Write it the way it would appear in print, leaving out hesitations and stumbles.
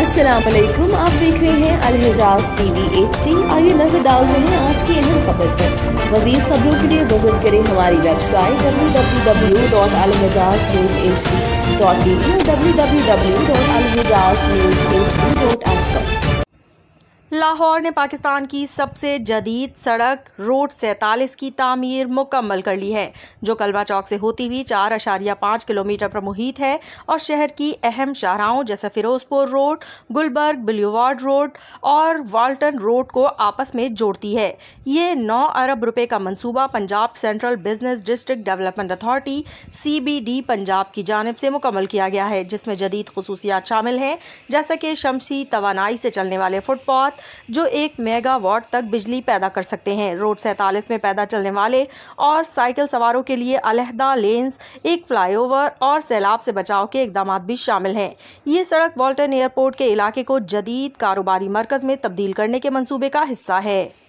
अस्सलाम वालेकुम, आप देख रहे हैं अल-हिजाज टीवी HD। आइए नजर डालते हैं आज की अहम खबर पर। मज़ीद खबरों के लिए विजिट करें हमारी वेबसाइट www.alhijaznewshd.tv और www.alhijaznewshd.ask पर। लाहौर ने पाकिस्तान की सबसे जदीद सड़क रोड 47 की तामीर मुकम्मल कर ली है, जो कलवा चौक से होती हुई 4.5 किलोमीटर पर मुहित है और शहर की अहम शाहराहों जैसे Ferozepur Road, Gulberg Boulevard Road और वाल्टन रोड को आपस में जोड़ती है। ये 9 अरब रुपए का मंसूबा Punjab central business district development authority CBD Punjab की जानिब से मुकम्मल किया गया है, जिसमें जदीद खुसूसियात शामिल हैं, जैसे कि शमसी तवानाई से चलने वाले फुटपाथ जो 1 मेगावाट तक बिजली पैदा कर सकते हैं। रोड 47 में पैदल चलने वाले और साइकिल सवारों के लिए अलहदा लेन्स, एक फ्लाईओवर और सैलाब से बचाव के इकदाम भी शामिल हैं। ये सड़क वाल्टन एयरपोर्ट के इलाके को जदीद कारोबारी मरकज़ में तब्दील करने के मंसूबे का हिस्सा है।